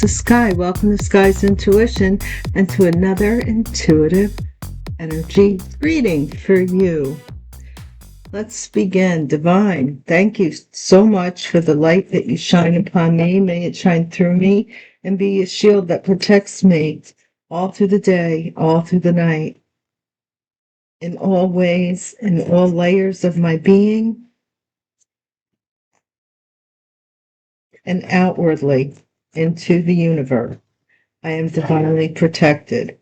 this is Sky. Welcome to Sky's Intuition and to another intuitive energy reading for you. Let's begin. Divine, thank you so much for the light that you shine upon me. May it shine through me and be a shield that protects me all through the day, all through the night, in all ways, in all layers of my being, and outwardly into the universe. I am divinely protected.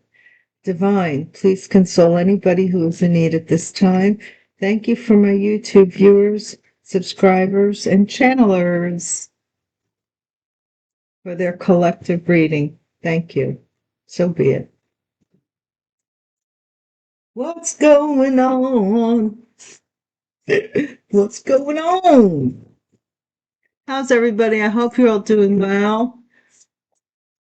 Divine, please console anybody who is in need at this time. Thank you for my YouTube viewers, subscribers, and channelers for their collective reading. Thank you. So be it. What's going on? What's going on? How's everybody? I hope you're all doing well.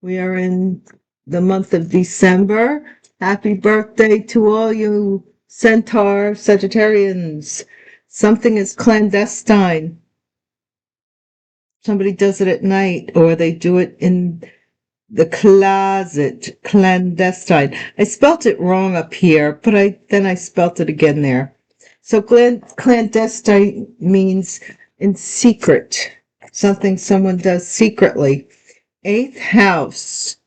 We are in the month of December. Happy birthday to all you Centaur Sagittarians. Something is clandestine. Somebody does it at night, or they do it in the closet. Clandestine. I spelt it wrong up here, but then I spelt it again there. So clandestine means in secret. Something someone does secretly. 8th house.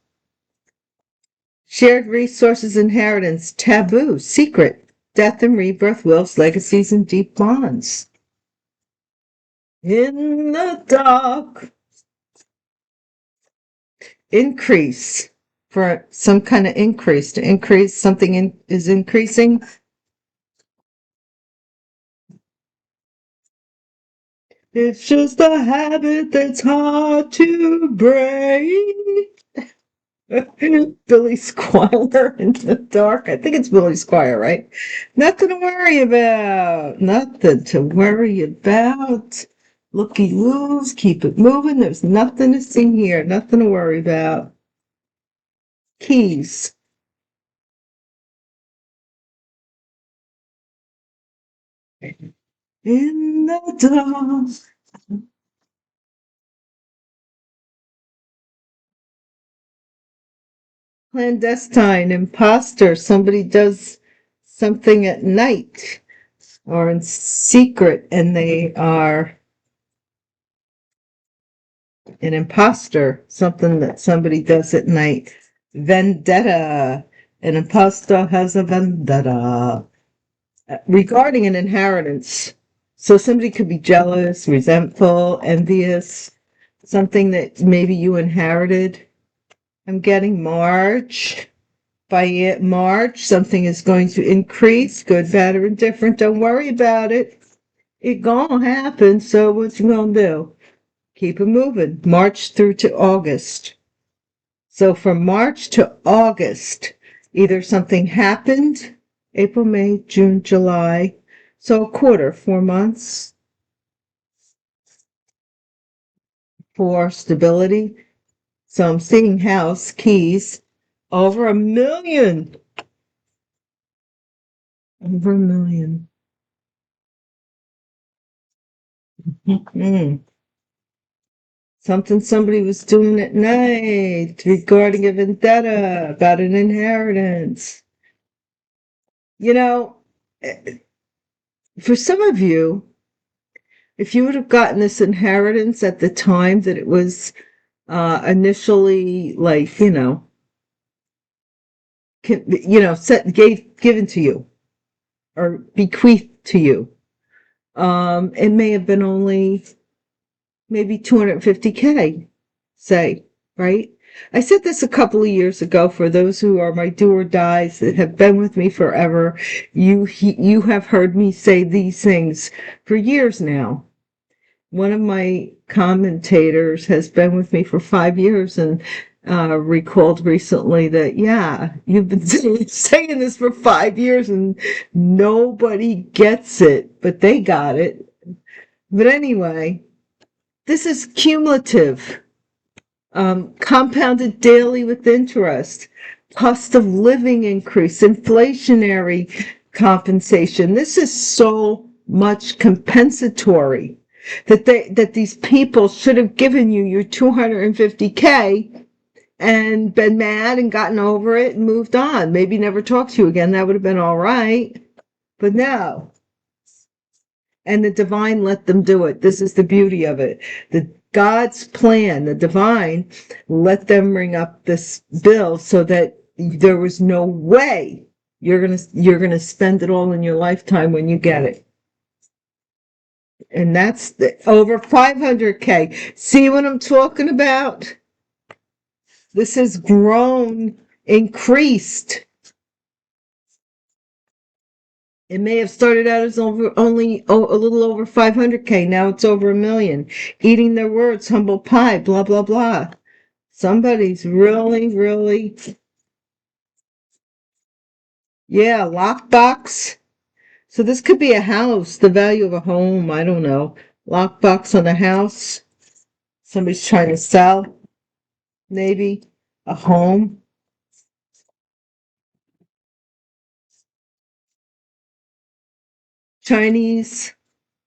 Shared resources, inheritance, taboo, secret, death and rebirth, wills, legacies, and deep bonds. In the dark. Increase, for some kind of increase, to increase something is increasing. It's just a habit that's hard to break. Billy Squire in the dark. I think it's Billy Squire, right? Nothing to worry about. Nothing to worry about. Looky-loos, keep it moving. There's nothing to see here. Nothing to worry about. Keys. In the dark. Clandestine, imposter, somebody does something at night or in secret and they are an imposter, something that somebody does at night. Vendetta, an imposter has a vendetta. Regarding an inheritance, so somebody could be jealous, resentful, envious, something that maybe you inherited. I'm getting March. By March, something is going to increase, good, bad, or indifferent. Don't worry about it. It gonna happen, so what you gonna do? Keep it moving. March through to August. So from March to August, either something happened, April, May, June, July, so a quarter, 4 months for stability. So I'm seeing house, keys, over $1 million. Over $1 million. Something somebody was doing at night regarding a vendetta about an inheritance. You know, for some of you, if you would have gotten this inheritance at the time that it was initially, like, given to you or bequeathed to you, it may have been only maybe $250K, say, right? I said this a couple of years ago. For those who are my do or dies that have been with me forever, you have heard me say these things for years now. One of my commentators has been with me for 5 years and recalled recently that, yeah, you've been saying this for 5 years and nobody gets it, but they got it. But anyway, this is cumulative, compounded daily with interest, cost of living increase, inflationary compensation. This is so much compensatory that these people should have given you your $250K and been mad and gotten over it and moved on. Maybe never talk to you again. That would have been all right. But no. And the divine let them do it. This is the beauty of it. God's plan, the divine, let them ring up this bill so that there was no way you're gonna spend it all in your lifetime when you get it. And that's over 500K. See what I'm talking about? This has grown, increased. It may have started out as only a little over 500K. Now it's over 1 million. Eating their words, humble pie, blah, blah, blah. Somebody's really, yeah, lockbox. So this could be a house, the value of a home, I don't know. Lockbox on a house. Somebody's trying to sell, maybe, a home. Chinese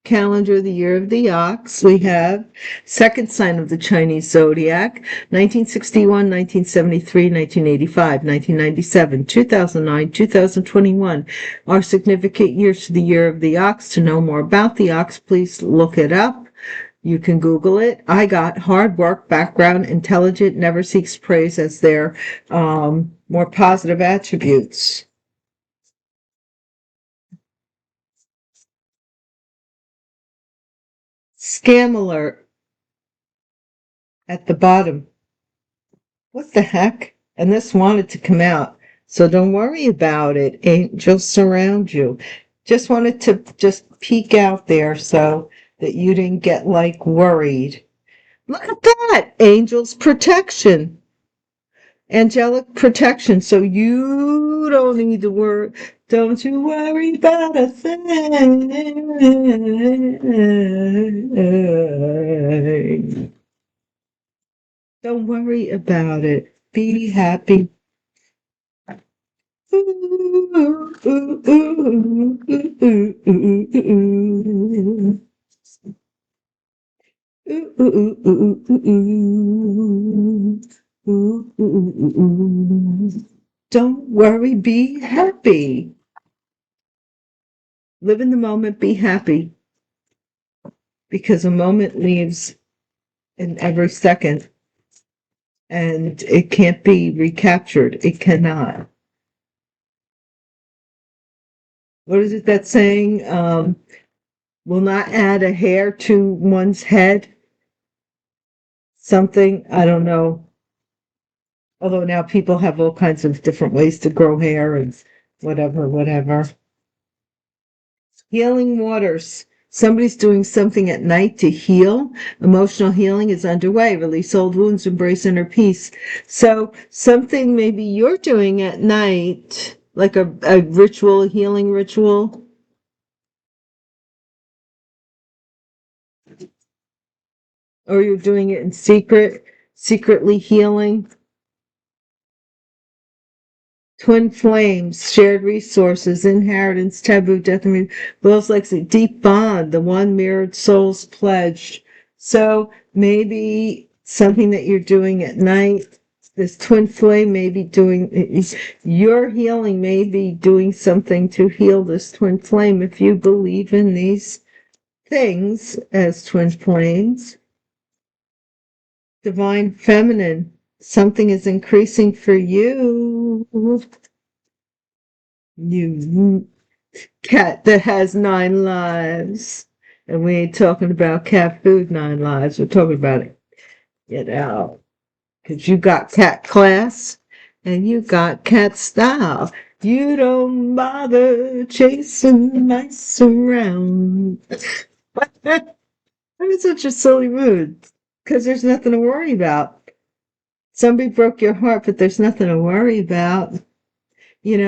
calendar, the year of the ox. We have second sign of the Chinese zodiac, 1961, 1973, 1985, 1997, 2009, 2021 are significant years to the year of the ox. To know more about the ox, please look it up. You can Google it. I got hard work, background, intelligent, never seeks praise as their more positive attributes. Scam alert at the bottom. What the heck? And this wanted to come out. So don't worry about it. Angels surround you. Just wanted to just peek out there so that you didn't get worried. Look at that. Angels protection. Angelic protection. So you don't need to worry. Don't you worry about a thing. Don't worry about it. Be happy. Don't worry, be happy. Live in the moment, be happy. Because a moment leaves in every second. And it can't be recaptured. It cannot. What is it that saying? Will not add a hair to one's head. Something, I don't know. Although now people have all kinds of different ways to grow hair and whatever. Healing waters. Somebody's doing something at night to heal. Emotional healing is underway. Release old wounds, embrace inner peace. So something maybe you're doing at night, like a ritual, a healing ritual. Or you're doing it in secret, secretly healing. Twin flames, shared resources, inheritance, taboo, death, and wills like a deep bond, the one mirrored souls pledged. So maybe something that you're doing at night, this twin flame may be doing, your healing may be doing something to heal this twin flame if you believe in these things as twin flames. Divine feminine, something is increasing for you. You cat that has 9 lives. And we ain't talking about cat food 9 lives. We're talking about it, because you got cat class and you got cat style. You don't bother chasing mice around. I'm in such a silly mood because there's nothing to worry about. Somebody broke your heart, but there's nothing to worry about. You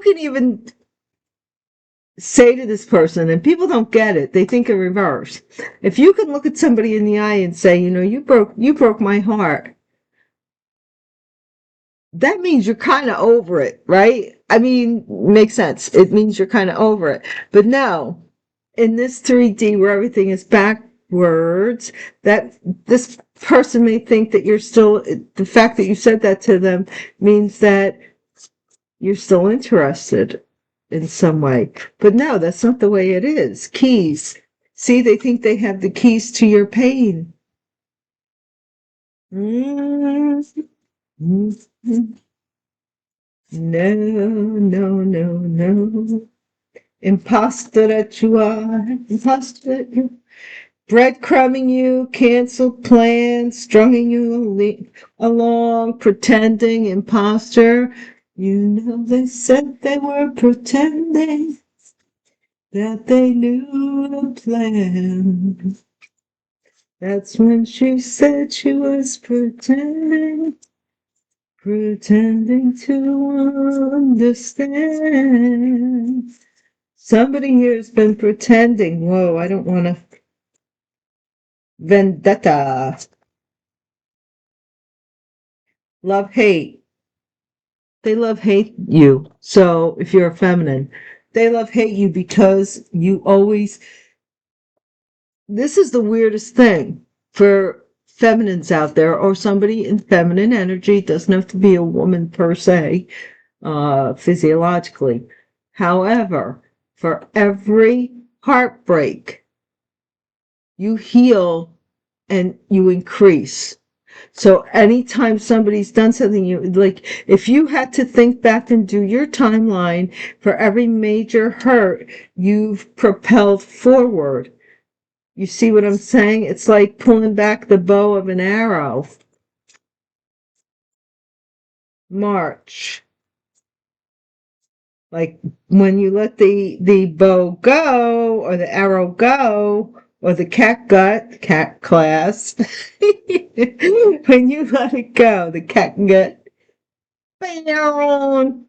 can even say to this person, and people don't get it, they think in reverse. If you can look at somebody in the eye and say, you broke my heart, that means you're kind of over it, right? I mean, makes sense. It means you're kind of over it. But no, in this 3D where everything is back words that this person may think that you're still, the fact that you said that to them means that you're still interested in some way. But no, that's not the way it is. Keys. See, they think they have the keys to your pain. Mm-hmm. No, no, no, no. Imposter that you are. Imposter that you are. Breadcrumbing you, canceled plans, stringing you along, pretending, imposter. You know they said they were pretending that they knew the plan. That's when she said she was pretending to understand. Somebody here has been pretending. Whoa, I don't want to. Vendetta. Love, hate. They love, hate you. So if you're a feminine, they love, hate you because you always. This is the weirdest thing for feminines out there, or somebody in feminine energy. It doesn't have to be a woman per se, physiologically. However, for every heartbreak, you heal and you increase. So anytime somebody's done something, you like, if you had to think back and do your timeline for every major hurt, you've propelled forward. You see what I'm saying? It's like pulling back the bow of an arrow. March. Like when you let the bow go, or the arrow go, or the cat class, when you let it go, the catgut,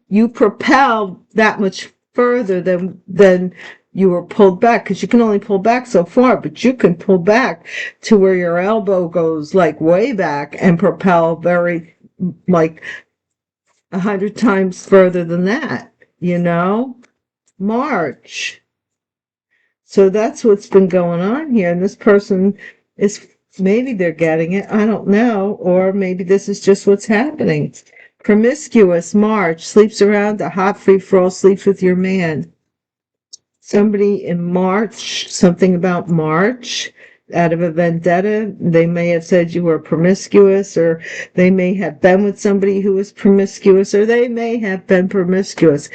you propel that much further than you were pulled back, because you can only pull back so far, but you can pull back to where your elbow goes like way back and propel very, like 100 times further than that, you know? March. So that's what's been going on here. And this person is, maybe they're getting it, I don't know, or maybe this is just what's happening. Promiscuous, March, sleeps around a hot free-for-all, sleeps with your man. Somebody in March, something about March, out of a vendetta. They may have said you were promiscuous, or they may have been with somebody who was promiscuous, or they may have been promiscuous.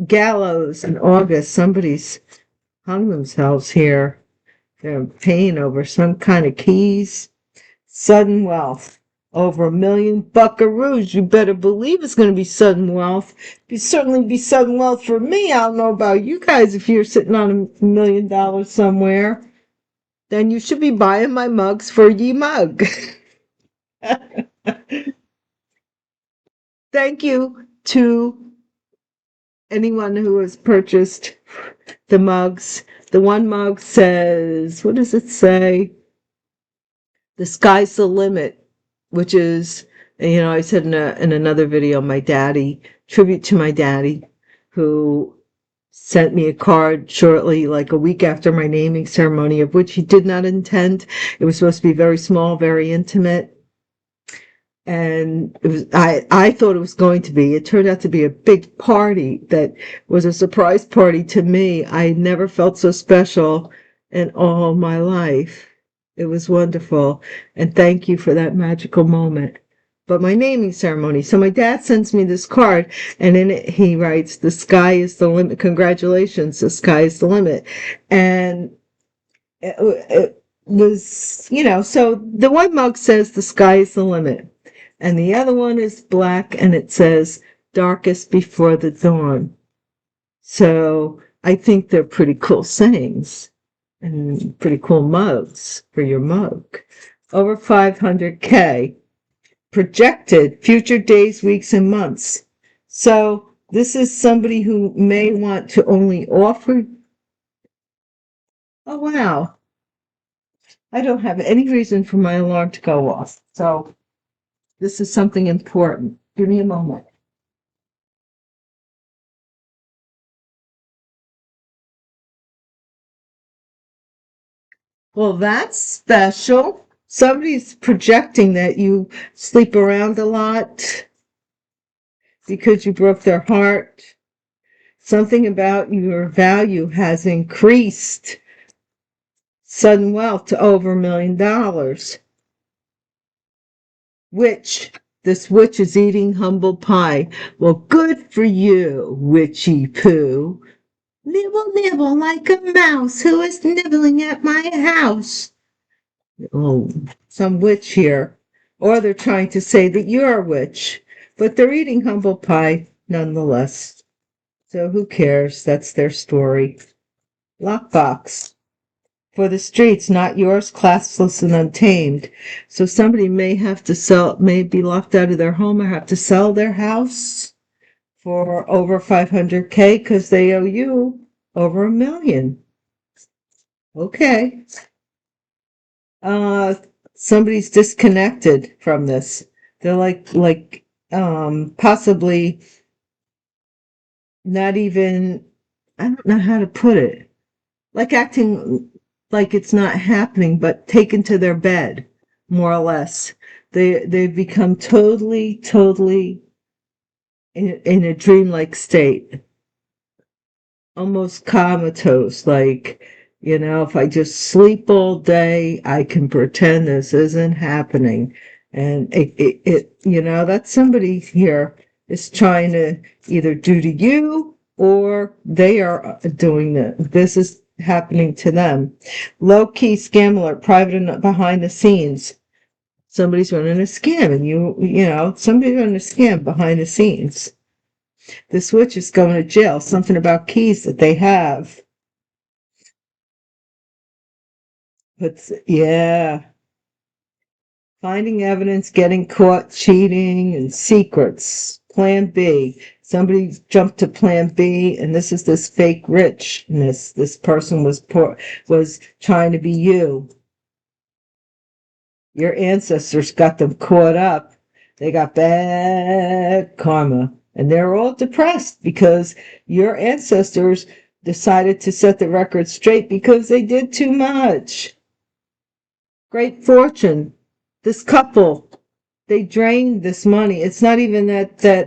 Gallows in August, somebody's hung themselves here. They're in pain over some kind of keys. Sudden wealth. Over 1 million buckaroos. You better believe it's going to be sudden wealth. Certainly be sudden wealth for me. I don't know about you guys. If you're sitting on $1 million somewhere, then you should be buying my mugs for ye mug. Thank you to anyone who has purchased the mugs. The one mug says, what does it say? The sky's the limit, which is, I said in another video, my daddy, tribute to my daddy, who sent me a card shortly, like a week after my naming ceremony, of which he did not intend. It was supposed to be very small, very intimate. And it was, I thought it was going to be. It turned out to be a big party that was a surprise party to me. I never felt so special in all my life. It was wonderful. And thank you for that magical moment. But my naming ceremony. So my dad sends me this card, and in it he writes, "The sky is the limit. Congratulations, the sky is the limit." And it was, so the one mug says the sky is the limit. And the other one is black, and it says darkest before the dawn. So I think they're pretty cool sayings and pretty cool mugs for your mug. Over 500K. Projected future days, weeks, and months. So this is somebody who may want to only offer. Oh, wow. I don't have any reason for my alarm to go off. So this is something important. Give me a moment. Well, that's special. Somebody's projecting that you sleep around a lot because you broke their heart. Something about your value has increased. Sudden wealth to over $1 million. This witch is eating humble pie. Well, good for you, witchy poo. Nibble, nibble like a mouse who is nibbling at my house. Oh, some witch here. Or they're trying to say that you're a witch, but they're eating humble pie nonetheless. So who cares? That's their story. Lockbox. For the streets, not yours, classless and untamed. So somebody may have to sell, may be locked out of their home or have to sell their house for over 500K because they owe you over $1 million. Okay. Somebody's disconnected from this. They're possibly not even, I don't know how to put it, like acting like it's not happening, but taken to their bed, more or less. They've become totally in a dreamlike state, almost comatose, like, if I just sleep all day, I can pretend this isn't happening. And that's somebody here is trying to either do to you or they are doing this is happening to them. Low-key scam alert, private and behind the scenes. Somebody's running a scam and somebody's running a scam behind the scenes. This witch is going to jail. Something about keys that they have. But yeah. Finding evidence, getting caught cheating, and secrets. Plan B. Somebody jumped to plan B, and this is this fake richness. This person was trying to be you. Your ancestors got them caught up. They got bad karma. And they're all depressed because your ancestors decided to set the record straight because they did too much. Great fortune. This couple, they drained this money. It's not even that they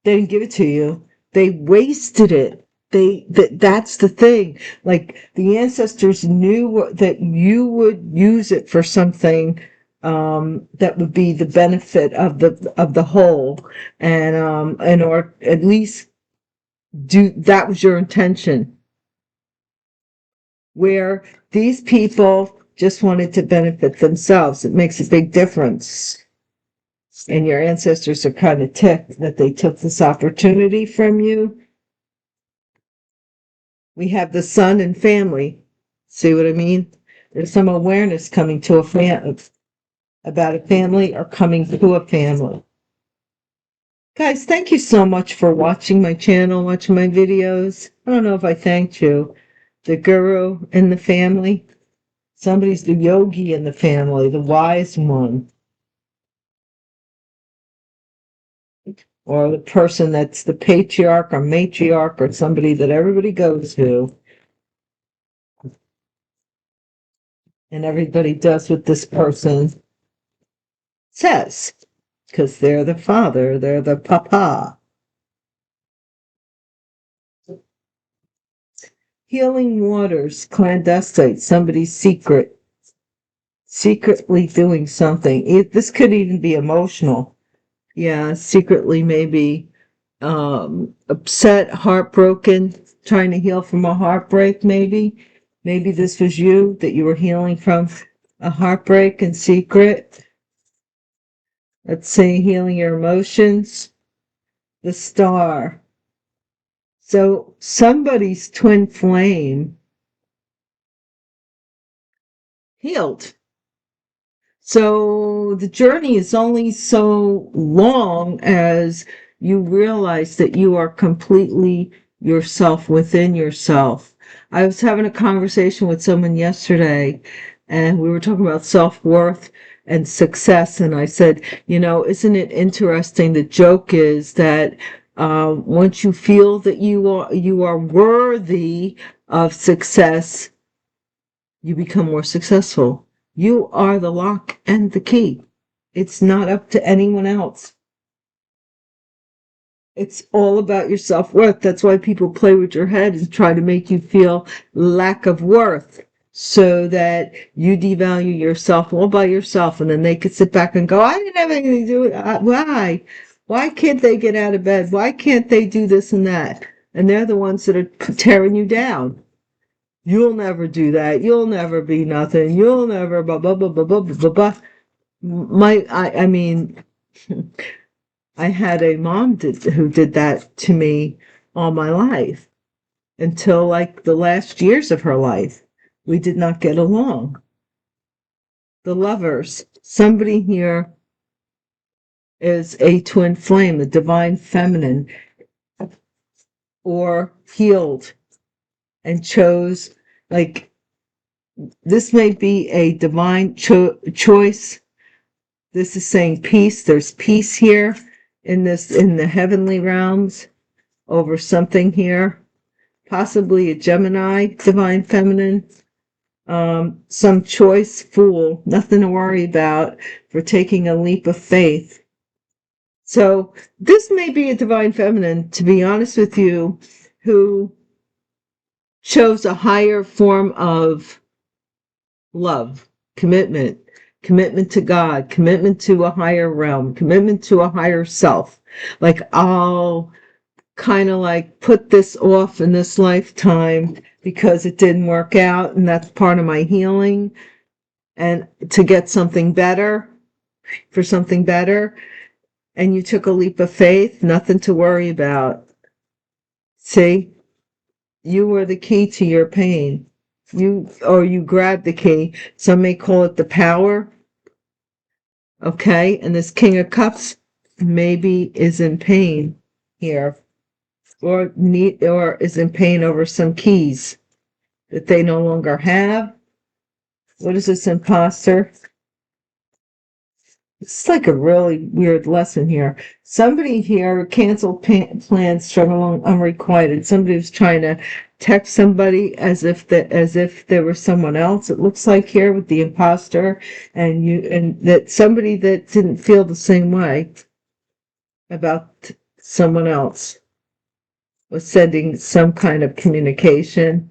didn't give it to you. They wasted it. That's the thing. Like the ancestors knew that you would use it for something that would be the benefit of the whole, and or at least that was your intention. Where these people just wanted to benefit themselves, it makes a big difference. And your ancestors are kind of ticked that they took this opportunity from you. We have the son and family. See what I mean? There's some awareness coming to about a family or coming to a family. Guys, thank you so much for watching my channel, watching my videos. I don't know if I thanked you. The guru in the family. Somebody's the yogi in the family, the wise one. Or the person that's the patriarch or matriarch or somebody that everybody goes to. And everybody does what this person says. Because they're the father, they're the papa. Healing waters, clandestine, somebody's secretly doing something. This could even be emotional. Yeah, secretly maybe upset, heartbroken, trying to heal from a heartbreak maybe. Maybe this was you, that you were healing from a heartbreak in secret. Let's say healing your emotions. The star. So somebody's twin flame healed. So the journey is only so long as you realize that you are completely yourself within yourself. I was having a conversation with someone yesterday, and we were talking about self-worth and success. And I said, isn't it interesting? The joke is that once you feel that you are worthy of success, you become more successful. You are the lock and the key. It's not up to anyone else. It's all about your self-worth. That's why people play with your head and try to make you feel lack of worth so that you devalue yourself all by yourself. And then they could sit back and go, I didn't have anything to do with it. Why? Why can't they get out of bed? Why can't they do this and that? And they're the ones that are tearing you down. You'll never do that. You'll never be nothing. You'll never blah, blah, blah, blah, blah, blah, blah. I mean, I had a mom who did that to me all my life until like the last years of her life. We did not get along. The Lovers. Somebody here is a twin flame, the divine feminine, or healed and chose, like, this may be a divine choice. This is saying peace. There's peace here in the heavenly realms over something here. Possibly a Gemini, divine feminine. Some choice fool, nothing to worry about for taking a leap of faith. So this may be a divine feminine, to be honest with you, who chose a higher form of love, commitment to God, commitment to a higher realm, commitment to a higher self. Like, I'll kind of like put this off in this lifetime because it didn't work out, and that's part of my healing, and to get something better, for something better. And you took a leap of faith, nothing to worry about. See, you were the key to your pain. You grabbed the key. Some may call it the power. Okay, and this King of Cups maybe is in pain here, or is in pain over some keys that they no longer have. What is this, imposter? It's like a really weird lesson here. Somebody here canceled plans, struggling unrequited. Somebody was trying to text somebody as if there was someone else. It looks like here with the imposter, and that somebody that didn't feel the same way about someone else was sending some kind of communication.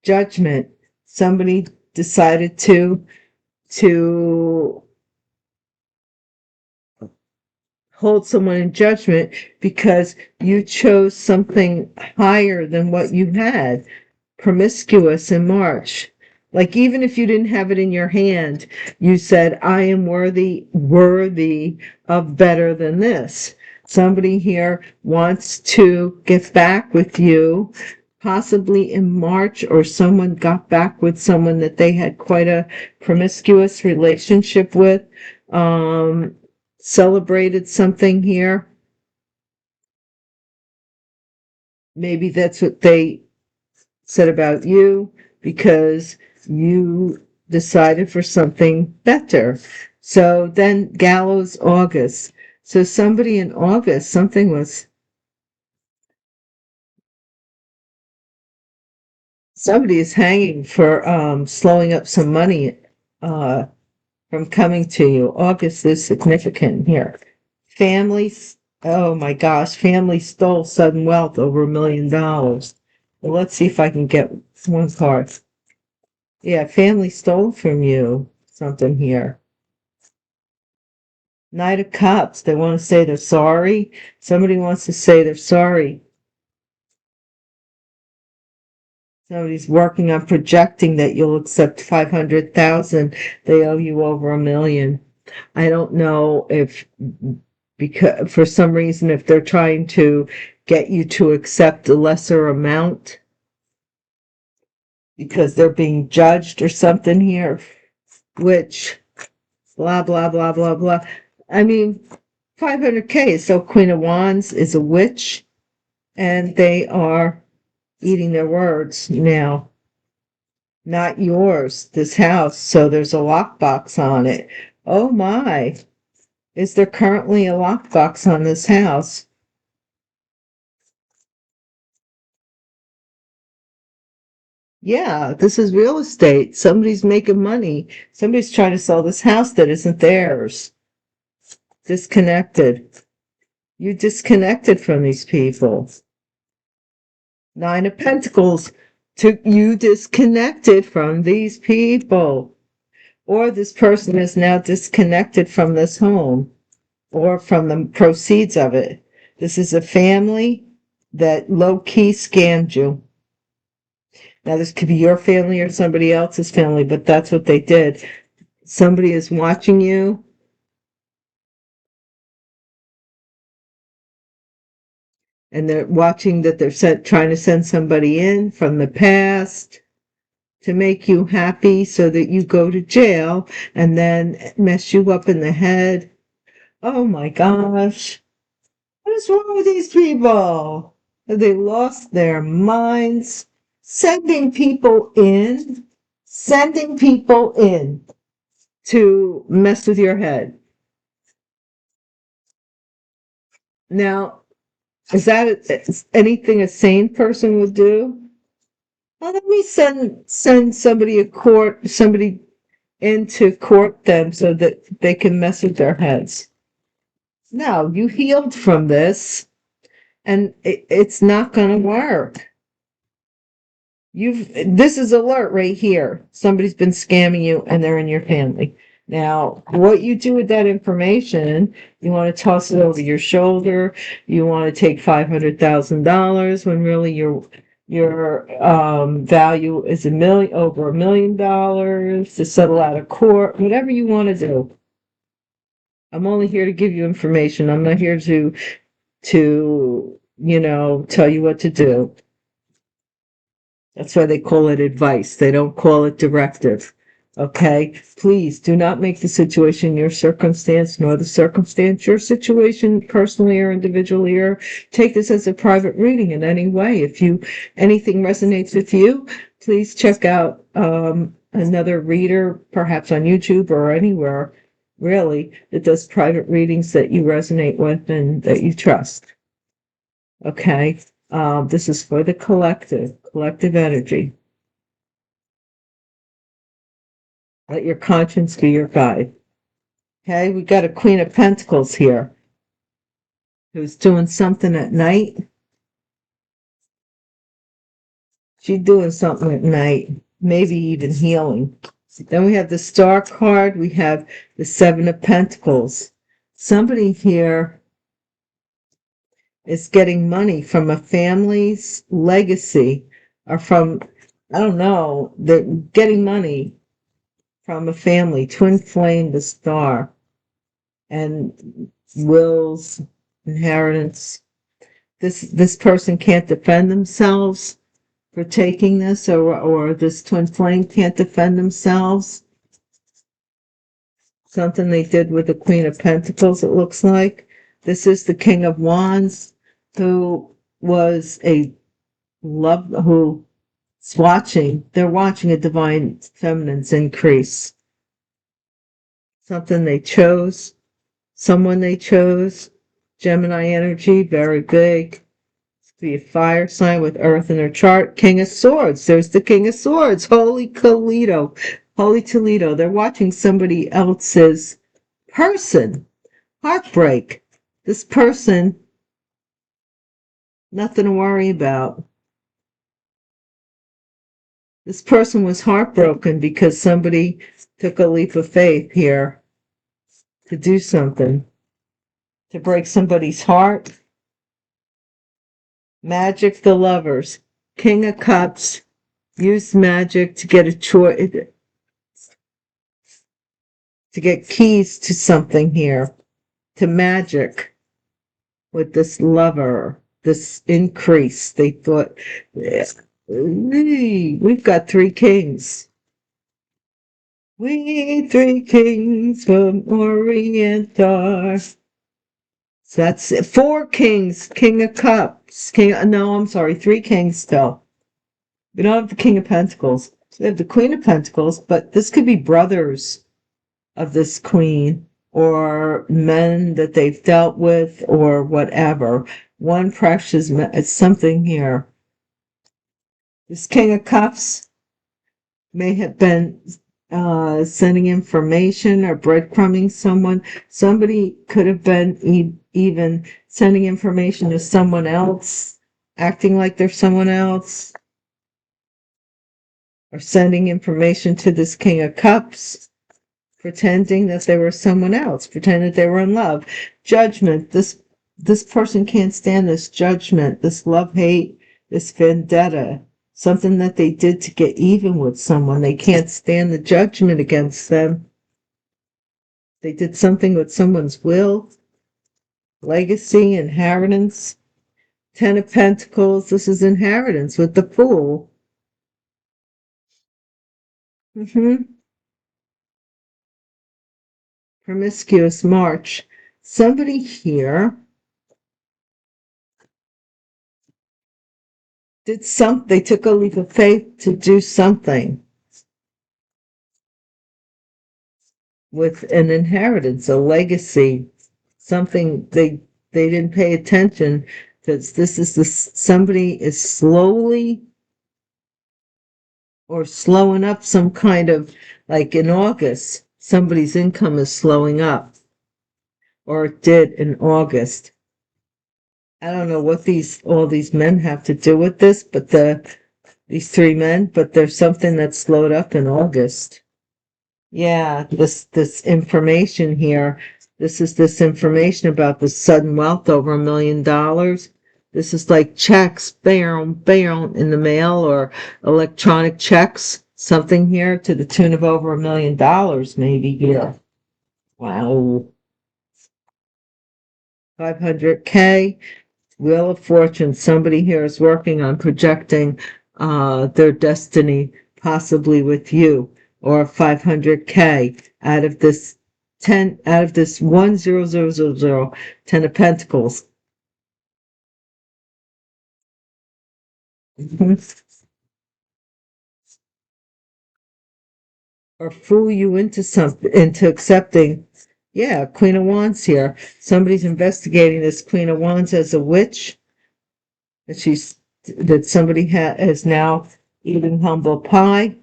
Judgment. Somebody decided to hold someone in judgment because you chose something higher than what you had. Promiscuous in March. Like, even if you didn't have it in your hand, you said, I am worthy of better than this. Somebody here wants to get back with you, possibly in March, or someone got back with someone that they had quite a promiscuous relationship with. Celebrated something here. Maybe that's what they said about you, because you decided for something better. So then Gallows August. So somebody in August, somebody is hanging for slowing up some money from coming to you. August is significant here. Families, oh my gosh, family stole sudden wealth over $1 million. Well, let's see if I can get one card. Yeah, family stole from you something here. Knight of Cups, they want to say they're sorry. Somebody wants to say they're sorry. Somebody's working on projecting that you'll accept 500,000. They owe you over $1 million. I don't know if, because for some reason, if they're trying to get you to accept a lesser amount because they're being judged or something here, which blah, blah, blah, blah, blah. I mean, 500K. So Queen of Wands is a witch, and they are eating their words now. Not yours, this house. So there's a lockbox on it. Oh my. Is there currently a lockbox on this house? Yeah, this is real estate. Somebody's making money. Somebody's trying to sell this house that isn't theirs. Disconnected. You disconnected from these people. Nine of Pentacles. You disconnected from these people. Or this person is now disconnected from this home or from the proceeds of it. This is a family that low-key scammed you. Now, this could be your family or somebody else's family, but that's what they did. Somebody is watching you. And they're watching that they're trying to send somebody in from the past to make you happy so that you go to jail and then mess you up in the head. Oh my gosh. What is wrong with these people? Have they lost their minds? Sending people in to mess with your head. Now, is that anything a sane person would do? Well, let me send somebody into court then so that they can mess with their heads. No, you healed from this, and it's not going to work. This is alert right here. Somebody's been scamming you and they're in your family. Now, what you do with that information, you want to toss it over your shoulder. You want to take $500,000 when really your value is over $1 million to settle out of court, whatever you want to do. I'm only here to give you information. I'm not here to tell you what to do. That's why they call it advice. They don't call it directive. Okay? Please do not make the situation your circumstance, nor the circumstance your situation personally or individually, or take this as a private reading in any way. If anything resonates with you, please check out another reader, perhaps on YouTube or anywhere, really, that does private readings that you resonate with and that you trust. Okay? This is for the collective energy. Let your conscience be your guide. Okay, we got a Queen of Pentacles here who's doing something at night. She's doing something at night, maybe even healing. Then we have the Star card. We have the Seven of Pentacles. Somebody here is getting money from a family's legacy or from, I don't know, they're getting money from a family, twin flame, the Star, and wills, inheritance. This person can't defend themselves for taking this, or this twin flame can't defend themselves. Something they did with the Queen of Pentacles, it looks like. This is the King of Wands, who was who's watching. They're watching a divine feminine's increase. Something they chose. Someone they chose. Gemini energy, very big. Be a fire sign with earth in their chart. King of Swords. There's the King of Swords. Holy Toledo. They're watching somebody else's person. Heartbreak. This person, nothing to worry about. This person was heartbroken because somebody took a leap of faith here to do something, to break somebody's heart. Magic, the Lovers. King of Cups. Use magic to get a choice, to get keys to something here, to magic with this lover, this increase. They thought, we've got three kings. We three kings from Orient are. So that's it. Four kings, King of Cups, three kings still. We don't have the King of Pentacles. We have the Queen of Pentacles, but this could be brothers of this queen or men that they've dealt with or whatever. One precious, it's something here. This King of Cups, may have been sending information or breadcrumbing someone. Somebody could have been even sending information to someone else, acting like they're someone else, or sending information to this King of Cups, pretending that they were someone else, pretending that they were in love. Judgment. This person can't stand this judgment, this love-hate, this vendetta, something that they did to get even with someone. They can't stand the judgment against them. They did something with someone's will, legacy, inheritance. Ten of Pentacles, this is inheritance with the Fool. Promiscuous March. Somebody here did something, they took a leap of faith to do something with an inheritance, a legacy, something they didn't pay attention, because somebody is slowly or slowing up some kind of, like in August, somebody's income is slowing up, or it did in August. I don't know what all these men have to do with this, but these three men, but there's something that slowed up in August. Yeah, this information here. This is this information about the sudden wealth over $1 million. This is like checks, bam, bam, in the mail, or electronic checks, something here to the tune of over $1 million, maybe here. Wow. 500K. Wheel of Fortune. Somebody here is working on projecting their destiny, possibly with you, or 500K out of this 10, out of this 10000, 10 of Pentacles. Or fool you into something, into accepting. Yeah, Queen of Wands here. Somebody's investigating this Queen of Wands as a witch. That somebody is now eating humble pie.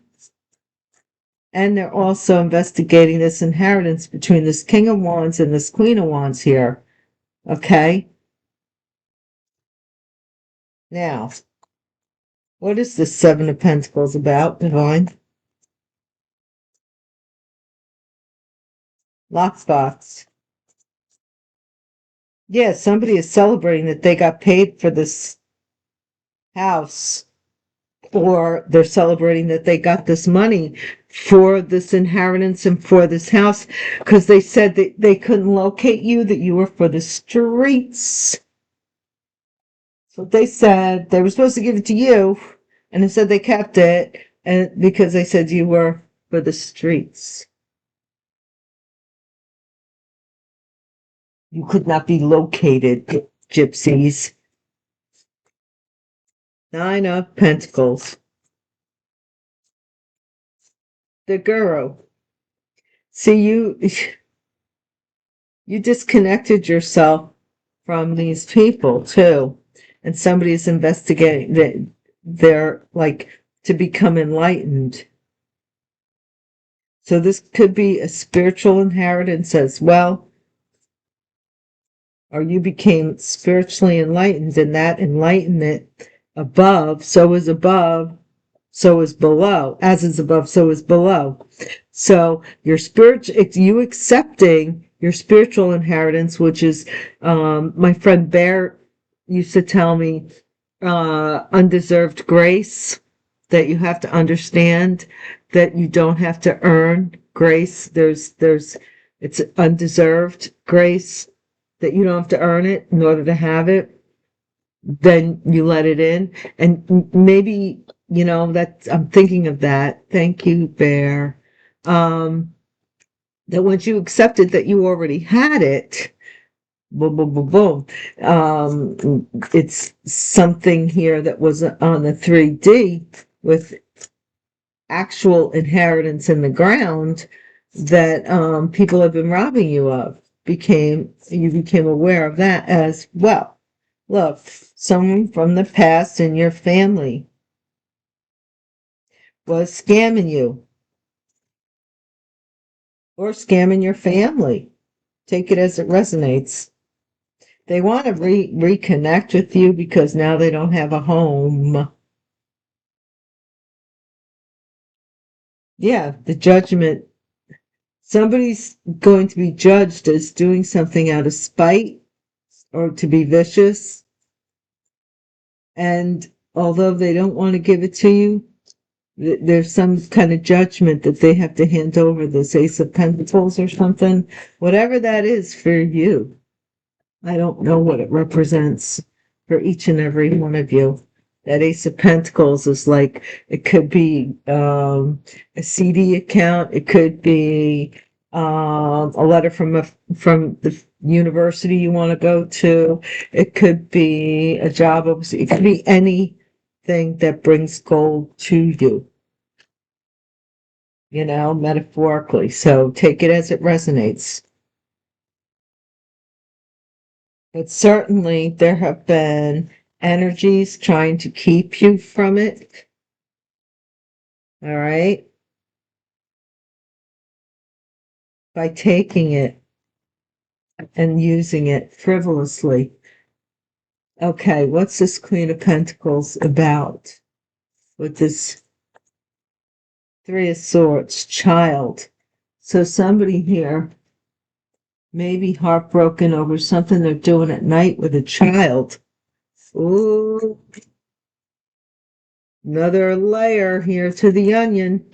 And they're also investigating this inheritance between this King of Wands and this Queen of Wands here. Okay? Now, what is this Seven of Pentacles about, Divine? Lockbox. Yeah, somebody is celebrating that they got paid for this house, or they're celebrating that they got this money for this inheritance and for this house, because they said that they couldn't locate you, that you were for the streets. So they said they were supposed to give it to you, and instead they kept it, and because they said you were for the streets. You could not be located, gypsies. Nine of Pentacles. The Guru. See, you disconnected yourself from these people too, and somebody's investigating that they're like to become enlightened. So this could be a spiritual inheritance as well, or you became spiritually enlightened, and that enlightenment above, so is below, as is above, so is below. So your you accepting your spiritual inheritance, which is, my friend Bear used to tell me, undeserved grace, that you have to understand that you don't have to earn grace. It's undeserved grace, that you don't have to earn it in order to have it. Then you let it in. And maybe, I'm thinking of that. Thank you, Bear. That once you accepted that you already had it, boom, boom, boom, boom. It's something here that was on the 3D with actual inheritance in the ground that people have been robbing you of. You became aware of that as well. Look, someone from the past in your family was scamming you or scamming your family. Take it as it resonates. They want to reconnect with you because now they don't have a home. Yeah, the judgment. Somebody's going to be judged as doing something out of spite or to be vicious. And although they don't want to give it to you, there's some kind of judgment that they have to hand over, this Ace of Pentacles or something. Whatever that is for you. I don't know what it represents for each and every one of you. That Ace of Pentacles is like, it could be a CD account. It could be a letter from the university you want to go to. It could be a job. It could be anything that brings gold to you, metaphorically. So take it as it resonates. But certainly there have been energies trying to keep you from it. All right? By taking it and using it frivolously. Okay, what's this Queen of Pentacles about with this Three of Swords? Child. So somebody here may be heartbroken over something they're doing at night with a child. Ooh. Another layer here to the onion.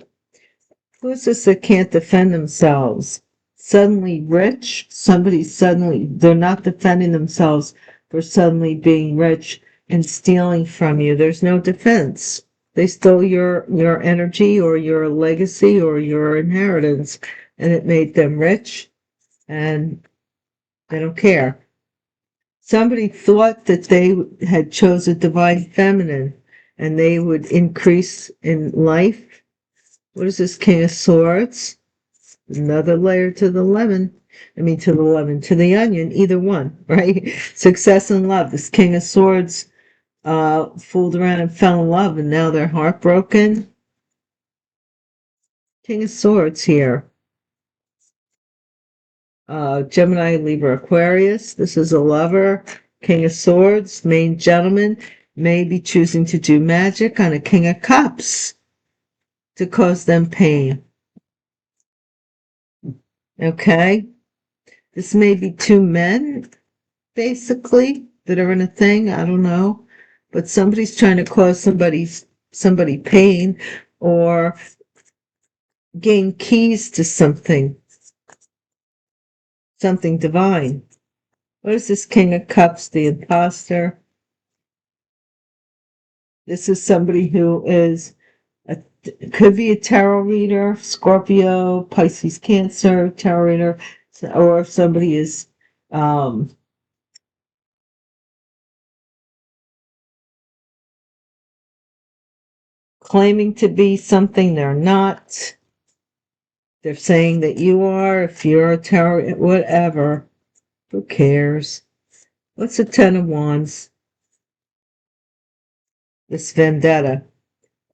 Who's this that can't defend themselves? Suddenly rich? They're not defending themselves for suddenly being rich and stealing from you. There's no defense. They stole your energy or your legacy or your inheritance, and it made them rich, and they don't care. Somebody thought that they had chose a divine feminine and they would increase in life. What is this King of Swords? Another layer to the lemon. To the onion, either one, right? Success and love. This King of Swords fooled around and fell in love, and now they're heartbroken. King of Swords here. Gemini, Libra, Aquarius. This is a lover. King of Swords, main gentleman, may be choosing to do magic on a King of Cups to cause them pain. Okay? This may be two men, basically, that are in a thing. I don't know. But somebody's trying to cause somebody pain or gain keys to something divine. What is this King of Cups, the imposter? This is somebody who could be a tarot reader, Scorpio, Pisces, Cancer, tarot reader, or if somebody is claiming to be something they're not. They're saying that you are, if you're a tarot, whatever. Who cares? What's the Ten of Wands? This vendetta.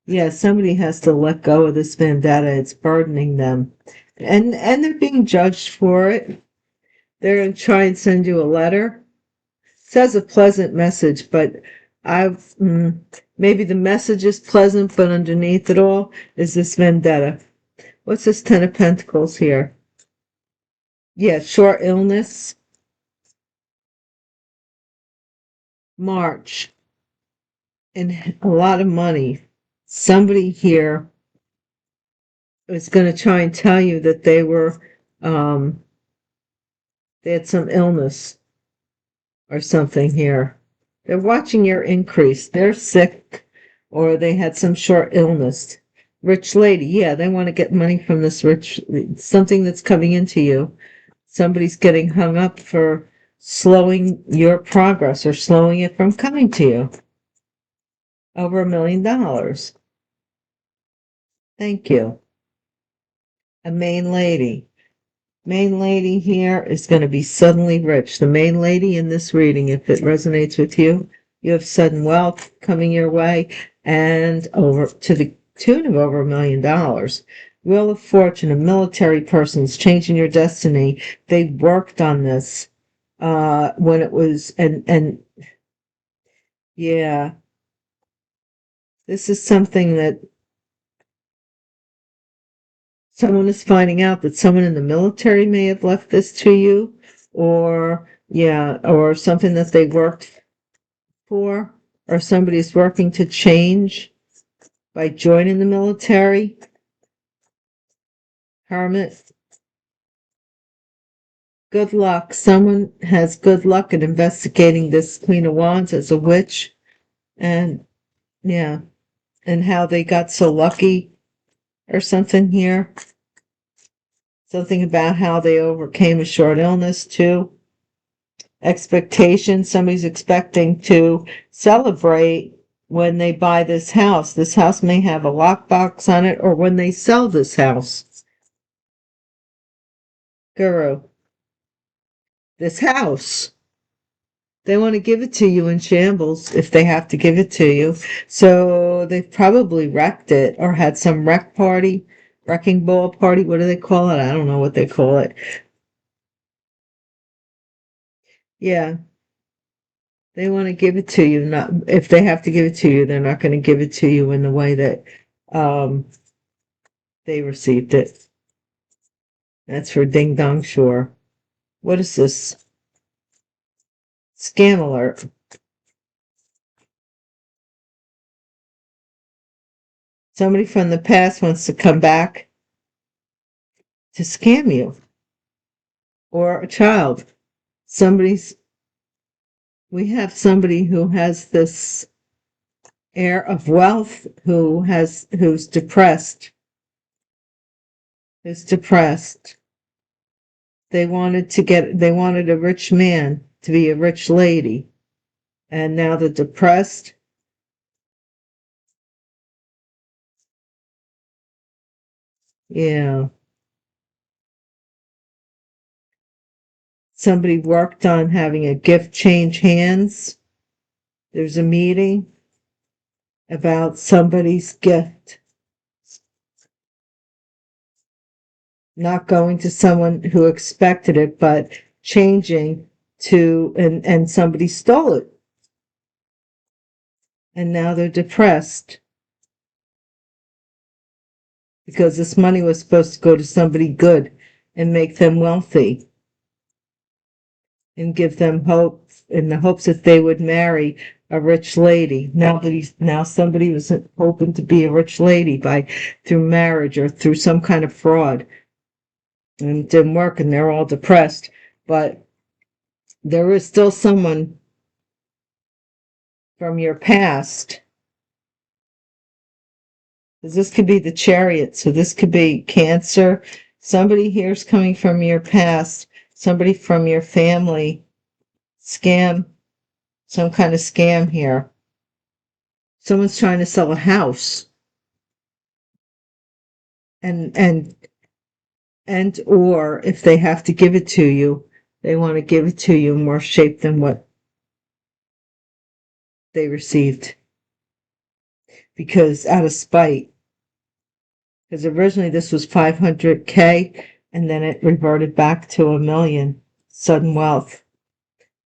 Yeah, somebody has to let go of this vendetta. It's burdening them. And they're being judged for it. They're going to try and send you a letter. It says a pleasant message, but maybe the message is pleasant, but underneath it all is this vendetta. What's this Ten of Pentacles here? Yeah, short illness. March. And a lot of money. Somebody here is going to try and tell you that they had some illness or something here. They're watching your increase. They're sick or they had some short illness. Rich lady. Yeah, they want to get money from this something that's coming into you. Somebody's getting hung up for slowing your progress or slowing it from coming to you. Over $1 million. Thank you. A main lady. Main lady here is going to be suddenly rich. The main lady in this reading, if it resonates with you, you have sudden wealth coming your way, and over to the tune of over $1 million. Wheel of Fortune, a military person's changing your destiny. They worked on this when it was, and yeah, this is something that someone is finding out, that someone in the military may have left this to you, or yeah, or something that they worked for, or somebody's working to change by joining the military. Hermit. Good luck. Someone has good luck in investigating this Queen of Wands as a witch, and yeah, and how they got so lucky or something here. Something about how they overcame a short illness too. Expectation. Somebody's expecting to celebrate when they buy this house. This house may have a lockbox on it, or when they sell this house. Guru. This house. They want to give it to you in shambles if they have to give it to you. So they've probably wrecked it or had some wreck party, wrecking ball party. What do they call it? I don't know what they call it. Yeah. They want to give it to you. Not if they have to give it to you, they're not going to give it to you in the way that they received it. That's for Ding Dong Shore. What is this? Scam alert. Somebody from the past wants to come back to scam you. Or a child. We have somebody who has this air of wealth, who's depressed. They wanted a rich man to be a rich lady. And now they're depressed. Yeah. Somebody worked on having a gift change hands. There's a meeting about somebody's gift not going to someone who expected it, but changing to, and somebody stole it. And now they're depressed because this money was supposed to go to somebody good and make them wealthy and give them hope, in the hopes that they would marry a rich lady. Now somebody was hoping to be a rich lady through marriage or through some kind of fraud, and it didn't work, and they're all depressed. But there is still someone from your past. This could be the Chariot, so this could be Cancer. Somebody here is coming from your past, somebody from your family. Scam, some kind of scam here. Someone's trying to sell a house. And or if they have to give it to you, they want to give it to you in more shape than what they received. Because out of spite. Because originally this was 500K, and then it reverted back to $1 million. Sudden wealth.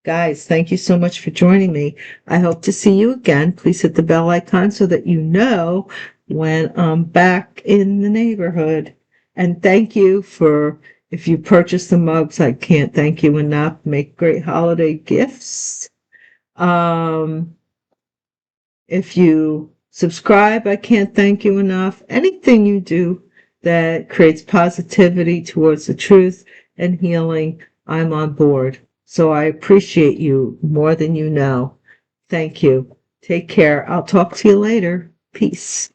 Guys, thank you so much for joining me. I hope to see you again. Please hit the bell icon so that you know when I'm back in the neighborhood. And thank you if you purchase the mugs, I can't thank you enough. Make great holiday gifts. If you subscribe, I can't thank you enough. Anything you do that creates positivity towards the truth and healing, I'm on board. So I appreciate you more than you know. Thank you. Take care. I'll talk to you later. Peace.